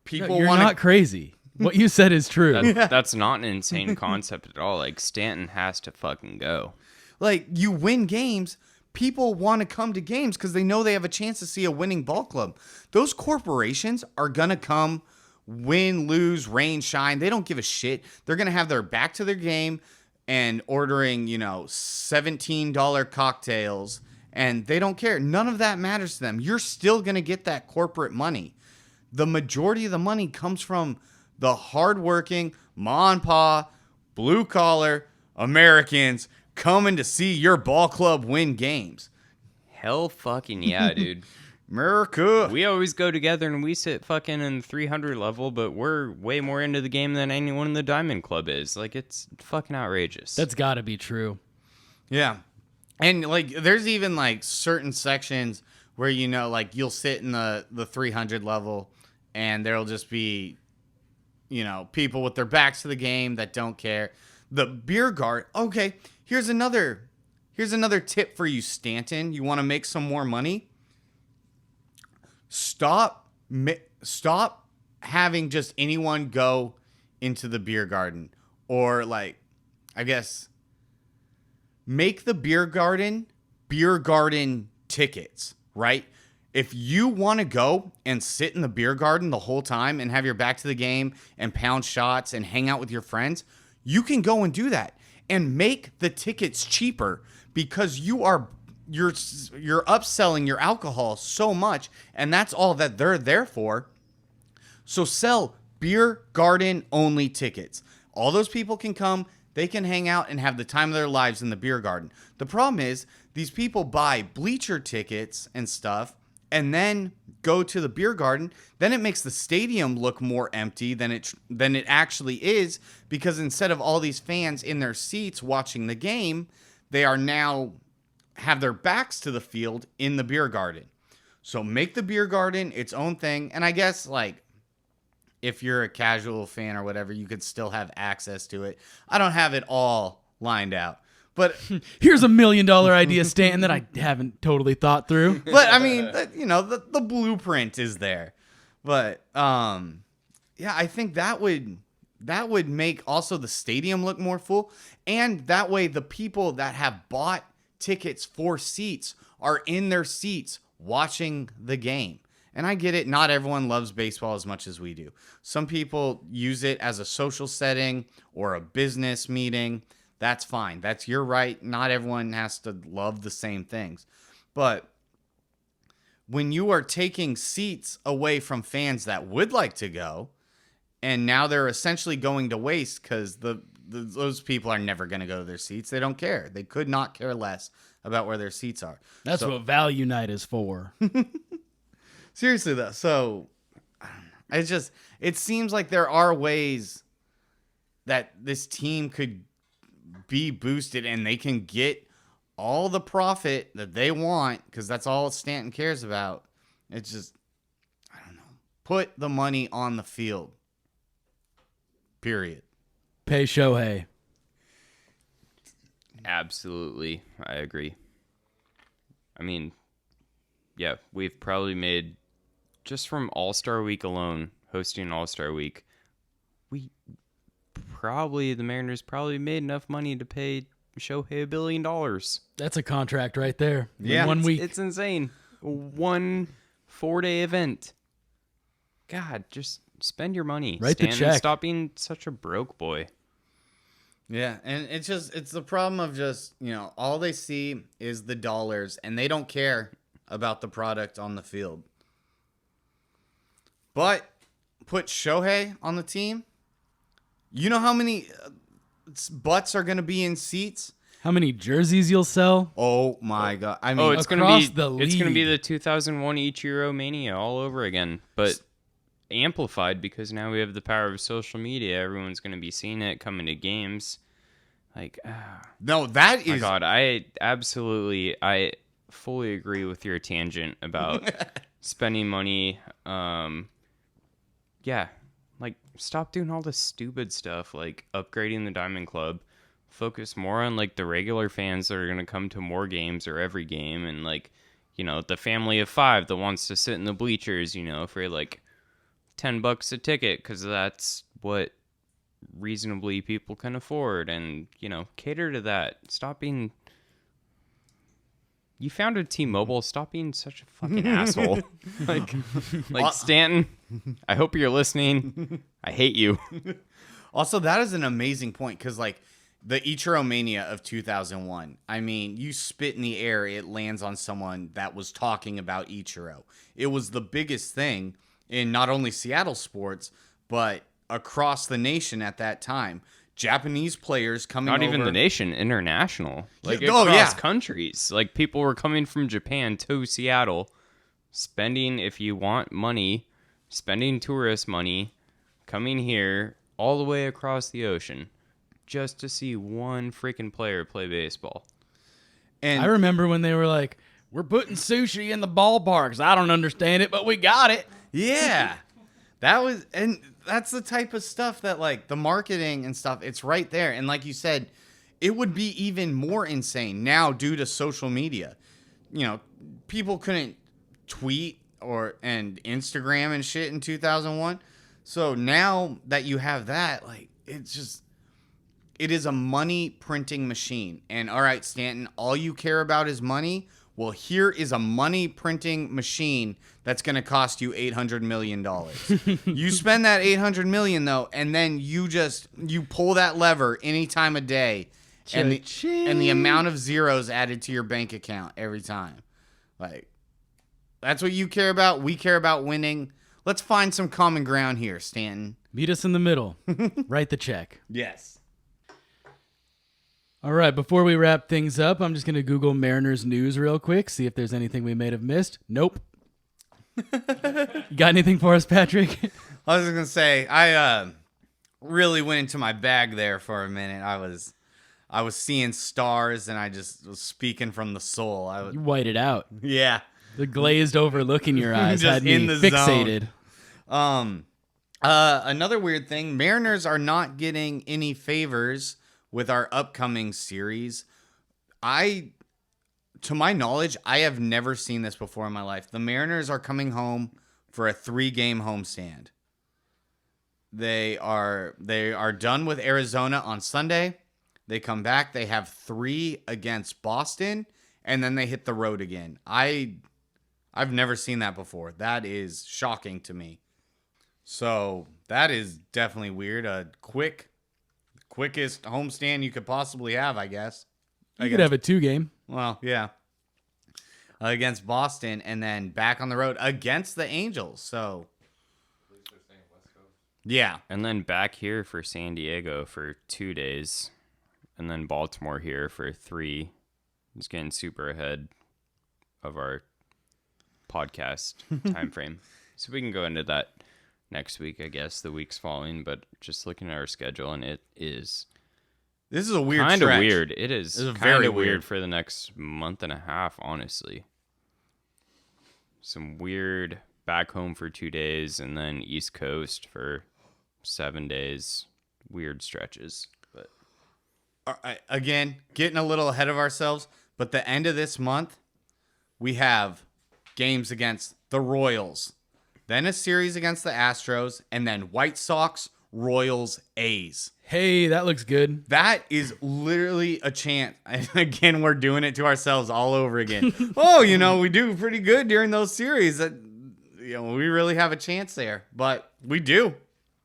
People You're want not crazy. What you said is true. That's not an insane concept at all. Like, Stanton has to fucking go. Like, you win games. People want to come to games because they know they have a chance to see a winning ball club. Those corporations are going to come, win, lose, rain, shine. They don't give a shit. They're going to have their back to their game and ordering, $17 cocktails, and they don't care. None of that matters to them. You're still going to get that corporate money. The majority of the money comes from the hardworking, ma and pa, blue-collar Americans coming to see your ball club win games. Hell fucking yeah, dude. America. We always go together and we sit fucking in the 300 level, but we're way more into the game than anyone in the Diamond Club is. Like, it's fucking outrageous. That's got to be true. Yeah. And, like, there's even, like, certain sections where, you'll sit in the 300 level and there'll just be, people with their backs to the game that don't care. The beer garden. Okay, here's another tip for you, Stanton. You want to make some more money? Stop having just anyone go into the beer garden, or like, I guess, make the beer garden tickets, right? If you want to go and sit in the beer garden the whole time and have your back to the game and pound shots and hang out with your friends, you can go and do that and make the tickets cheaper because you are you're upselling your alcohol so much, and that's all that they're there for. So sell beer garden only tickets. All those people can come, they can hang out and have the time of their lives in the beer garden. The problem is these people buy bleacher tickets and stuff and then go to the beer garden. Then it makes the stadium look more empty than it actually is, because instead of all these fans in their seats watching the game, they are now have their backs to the field in the beer garden. So make the beer garden its own thing. And I guess, like, if you're a casual fan or whatever, you could still have access to it. I don't have it all lined out. But here's $1 million idea, Stanton, that I haven't totally thought through. But I mean, the blueprint is there. But yeah, I think that would make also the stadium look more full, and that way the people that have bought tickets for seats are in their seats watching the game. And I get it, not everyone loves baseball as much as we do. Some people use it as a social setting or a business meeting. That's fine. That's your right. Not everyone has to love the same things. But when you are taking seats away from fans that would like to go, and now they're essentially going to waste because those people are never going to go to their seats. They don't care. They could not care less about where their seats are. That's what Value Night is for. Seriously, though. So it seems like there are ways that this team could be boosted and they can get all the profit that they want, because that's all Stanton cares about. It's just, I don't know. Put the money on the field. Period. Pay Shohei. Absolutely. I agree. I mean, yeah, we've probably made, just from All-Star Week alone, hosting All-Star Week, the Mariners probably made enough money to pay Shohei $1 billion. That's a contract right there. Yeah. In 1 week. It's insane. 1 4-day event. God, just spend your money. Write the check. Stop being such a broke boy. Yeah, and it's the problem of just, all they see is the dollars, and they don't care about the product on the field. But put Shohei on the team. You know how many butts are going to be in seats? How many jerseys you'll sell? Oh my God! I mean, it's going across to be the it's going to be league. the 2001 Ichiro mania all over again, but amplified because now we have the power of social media. Everyone's going to be seeing it, coming to games. Like, no, that is. my God, I fully agree with your tangent about spending money. Yeah, like, stop doing all this stupid stuff, like upgrading the Diamond Club. Focus more on, like, the regular fans that are going to come to more games or every game, and, like, the family of 5 that wants to sit in the bleachers, for, like, $10 a ticket, because that's what reasonably people can afford, and, cater to that. Stop being... You founded T-Mobile. Stop being such a fucking asshole. Like Stanton, I hope you're listening. I hate you. Also, that is an amazing point, because, like, the Ichiro Mania of 2001, I mean, you spit in the air, it lands on someone that was talking about Ichiro. It was the biggest thing in not only Seattle sports, but across the nation at that time. Japanese players coming over. Not even the nation, international. Like, Yeah, across countries. Like, people were coming from Japan to Seattle, spending, if you want money, spending tourist money, coming here all the way across the ocean just to see one freaking player play baseball. And I remember when they were like, we're putting sushi in the ballparks. I don't understand it, but we got it. yeah, and that's the type of stuff that, like, the marketing and stuff, it's right there. And like you said, it would be even more insane now due to social media. People couldn't tweet and Instagram and shit in 2001. So now that you have that, like, it is a money printing machine. And all right, Stanton, all you care about is money. Well, here is a money printing machine that's going to cost you $800 million. You spend that $800 million, though, and then you pull that lever any time of day, and the Cha-ching. amount of zeros added to your bank account every time. Like, that's what you care about. We care about winning. Let's find some common ground here, Stanton. Meet us in the middle. Write the check. Yes. All right, before we wrap things up, I'm just going to Google Mariners news real quick, see if there's anything we may have missed. Nope. You got anything for us, Patrick? I was just going to say, I really went into my bag there for a minute. I was seeing stars, and I just was speaking from the soul. You whited out. Yeah. The glazed over look in your eyes Just had me in the fixated. Another weird thing, Mariners are not getting any favors with our upcoming series. To my knowledge, I have never seen this before in my life. The Mariners are coming home for a 3-game homestand. They are done with Arizona on Sunday. They come back. They have 3 against Boston, and then they hit the road again. I've never seen that before. That is shocking to me. So that is definitely weird. A quickest homestand you could possibly have, I guess. You could have a 2-game. Well, yeah. Against Boston, and then back on the road against the Angels. So, yeah. And then back here for San Diego for 2 days. And then Baltimore here for 3. Just getting super ahead of our podcast time frame. So we can go into that next week, I guess, the weeks following. But just looking at our schedule, and it is... This is a weird kind of stretch. weird. It is This is kind very of weird weird for the next month and a half, honestly. Some weird back home for 2 days and then East Coast for 7 days. Weird stretches. But All right, again, getting a little ahead of ourselves, but the end of this month, we have games against the Royals, then a series against the Astros, and then White Sox, Royals, A's. Hey, that looks good. That is literally a chance. And again, we're doing it to ourselves all over again. Oh, we do pretty good during those series. We really have a chance there. But we do.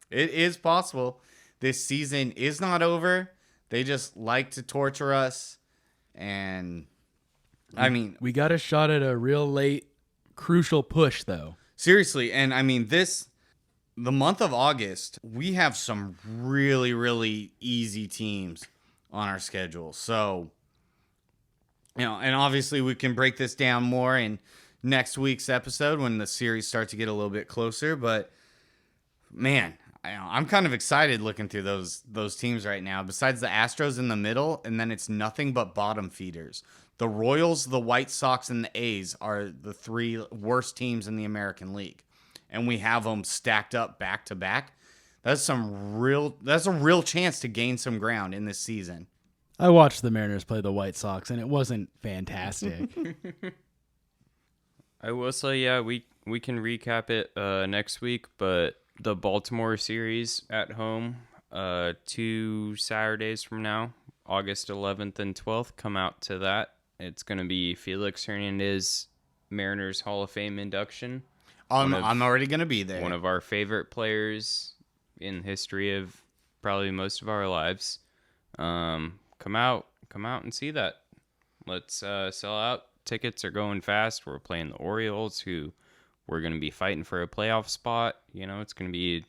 It is possible. This season is not over. They just like to torture us. And, I mean... We got a shot at a real late, crucial push, though. Seriously. And, I mean, the month of August, we have some really, really easy teams on our schedule. So, and obviously we can break this down more in next week's episode when the series starts to get a little bit closer. But, man, I'm kind of excited looking through those teams right now. Besides the Astros in the middle, and then it's nothing but bottom feeders. The Royals, the White Sox, and the A's are the 3 worst teams in the American League. And we have them stacked up back to back. That's a real chance to gain some ground in this season. I watched the Mariners play the White Sox, and it wasn't fantastic. I will say, yeah, we can recap it next week, but the Baltimore series at home, 2 Saturdays from now, August 11th and 12th, come out to that. It's going to be Felix Hernandez Mariners Hall of Fame induction. I'm already going to be there. One of our favorite players in history of probably most of our lives. Come out and see that. Let's sell out. Tickets are going fast. We're playing the Orioles, who we're going to be fighting for a playoff spot. It's going to be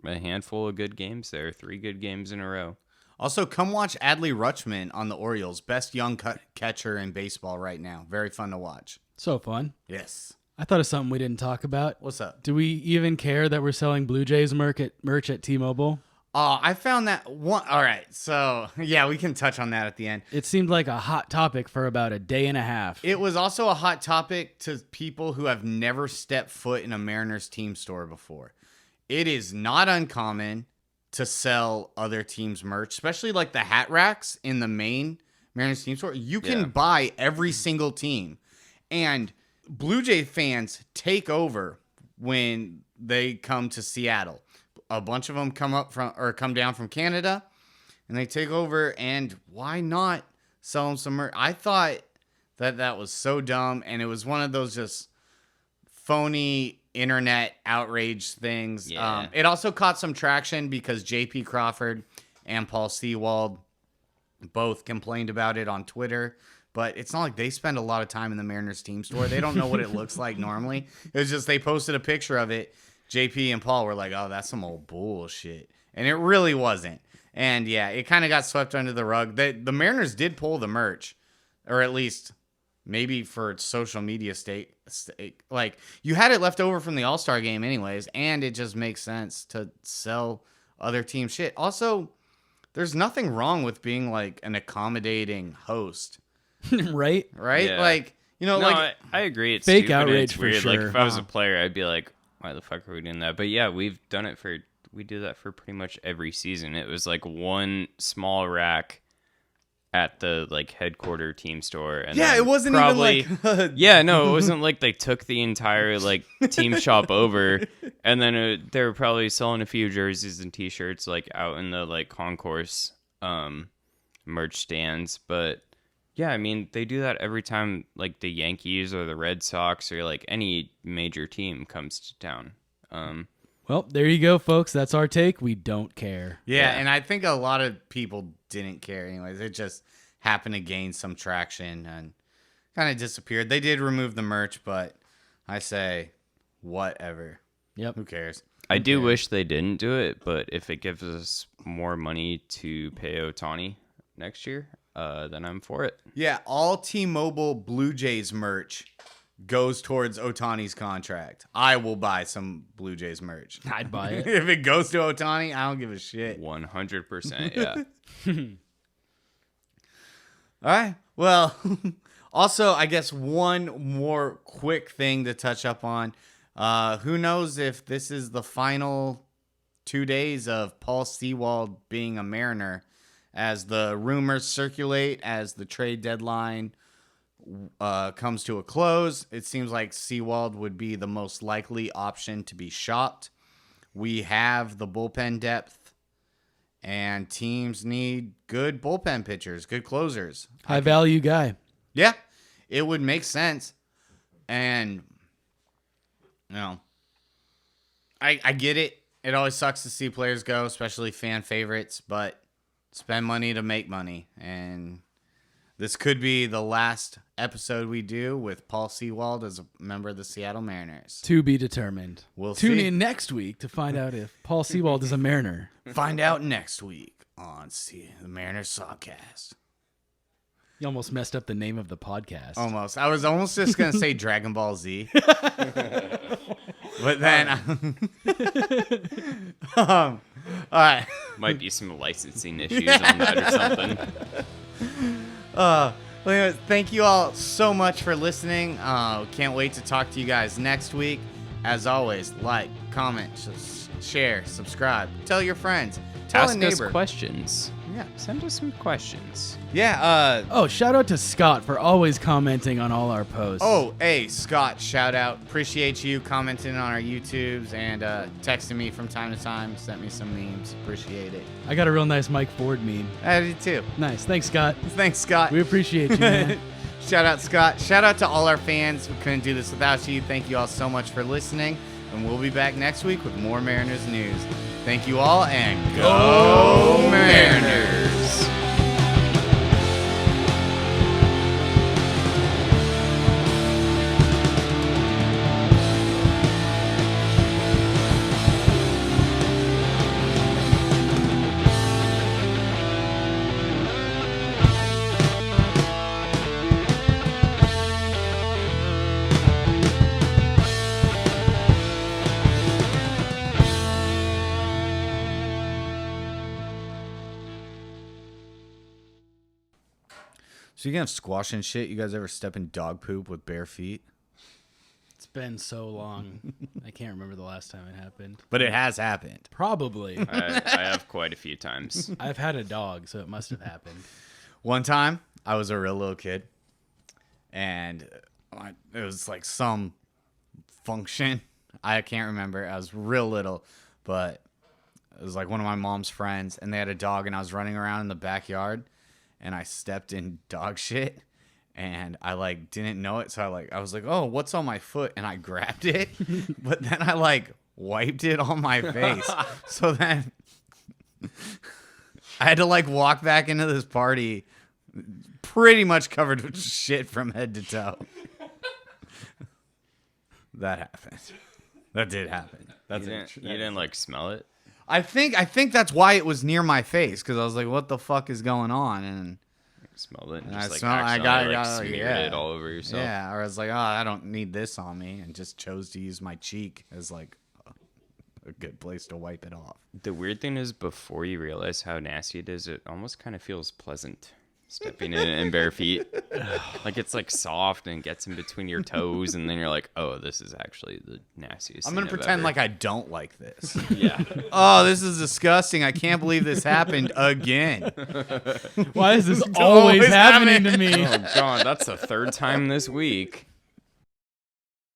a handful of good games there. 3 good games in a row. Also, come watch Adley Rutschman on the Orioles. Best young catcher in baseball right now. Very fun to watch. So fun. Yes. I thought of something we didn't talk about. What's up? Do we even care that we're selling Blue Jays merch at T-Mobile? I found that one. All right. So, yeah, we can touch on that at the end. It seemed like a hot topic for about a day and a half. It was also a hot topic to people who have never stepped foot in a Mariners team store before. It is not uncommon to sell other teams' merch, especially like the hat racks in the main Mariners team store. You can buy every single team. And Blue Jay fans take over when they come to Seattle. A bunch of them come down from Canada, and they take over. And why not sell them some merch? I thought that was so dumb, and it was one of those just phony internet outrage things. Yeah. It also caught some traction because J.P. Crawford and Paul Sewald both complained about it on Twitter. But it's not like they spend a lot of time in the Mariners team store. They don't know what it looks like normally. It was just they posted a picture of it. JP and Paul were like, oh, that's some old bullshit. And it really wasn't. And, yeah, it kind of got swept under the rug. The Mariners did pull the merch, or at least maybe for its social media state. Like, you had it left over from the All-Star game anyways, and it just makes sense to sell other team shit. Also, there's nothing wrong with being, like, an accommodating host. Right? Yeah. Like, no, like I agree. It's fake stupid and outrage it's for weird. sure. Like if I was a player, I'd be like, why the fuck are we doing that? But yeah, we do that for pretty much every season. It was like one small rack at the like headquarter team store, and yeah, it wasn't probably, even like yeah, no, it wasn't like they took the entire like team shop over, and then they were probably selling a few jerseys and T-shirts like out in the like concourse merch stands, but. Yeah, I mean, they do that every time, like, the Yankees or the Red Sox or, like, any major team comes to town. Well, there you go, folks. That's our take. We don't care. Yeah, and I think a lot of people didn't care anyways. It just happened to gain some traction and kind of disappeared. They did remove the merch, but I say, whatever. Yep. Who cares? I do wish they didn't do it, but if it gives us more money to pay Ohtani next year, then I'm for it. Yeah, all T-Mobile Blue Jays merch goes towards Ohtani's contract. I will buy some Blue Jays merch. I'd buy it. If it goes to Ohtani, I don't give a shit. 100%, yeah. All right. Well, also, I guess one more quick thing to touch up on. Who knows if this is the final 2 days of Paul Sewald being a Mariner, as the rumors circulate, as the trade deadline comes to a close. It seems like Sewald would be the most likely option to be shopped. We have the bullpen depth, and teams need good bullpen pitchers, good closers. High value guy. Yeah, it would make sense. And, you know, I get it. It always sucks to see players go, especially fan favorites, but spend money to make money. And this could be the last episode we do with Paul Sewald as a member of the Seattle Mariners. To be determined. We'll Tune see. in next week to find out if Paul Sewald is a Mariner. Find out next week on the Mariners Sogcast. You almost messed up the name of the podcast. Almost. I was almost just going to say Dragon Ball Z. But then... all right. Might be some licensing issues on that or something. Well, anyways, thank you all so much for listening. Can't wait to talk to you guys next week. As always, like, comment, share, subscribe, tell your friends, tell Ask a us neighbor. questions. Yeah. Send us some questions. Yeah. Oh, shout out to Scott for always commenting on all our posts. Oh, hey, Scott, shout out. Appreciate you commenting on our YouTubes and texting me from time to time. Sent me some memes. Appreciate it. I got a real nice Mike Ford meme. I did too. Nice. Thanks, Scott. Thanks, Scott. We appreciate you, man. Shout out, Scott. Shout out to all our fans. We couldn't do this without you. Thank you all so much for listening. And we'll be back next week with more Mariners news. Thank you all, and go Mariners! Speaking of squash and shit, you guys ever step in dog poop with bare feet? It's been so long. I can't remember the last time it happened. But it has happened. Probably. I have quite a few times. I've had a dog, so it must have happened. One time, I was a real little kid, and it was like some function. I can't remember. I was real little, but it was like one of my mom's friends, and they had a dog, and I was running around in the backyard, and I stepped in dog shit, and I like didn't know it, so I was like, oh, what's on my foot? And I grabbed it, but then I like wiped it on my face. So then I had to like walk back into this party pretty much covered with shit from head to toe. That happened. That did happen. You didn't like smell it? I think that's why it was near my face, because I was like, "What the fuck is going on?" And Smelled it and I just like smell- I accidentally got- smeared yeah. it all over yourself. yeah, or I was like, "Oh, I don't need this on me," and just chose to use my cheek as like a good place to wipe it off. The weird thing is, before you realize how nasty it is, it almost kind of feels pleasant. Stepping in bare feet, like it's like soft and gets in between your toes, and then you're like, "Oh, this is actually the nastiest." I'm gonna thing I've pretend ever-" like I don't like this. yeah. Oh, this is disgusting. I can't believe this happened again. Why is this always always happening to happening. me? Oh god, that's the third time this week.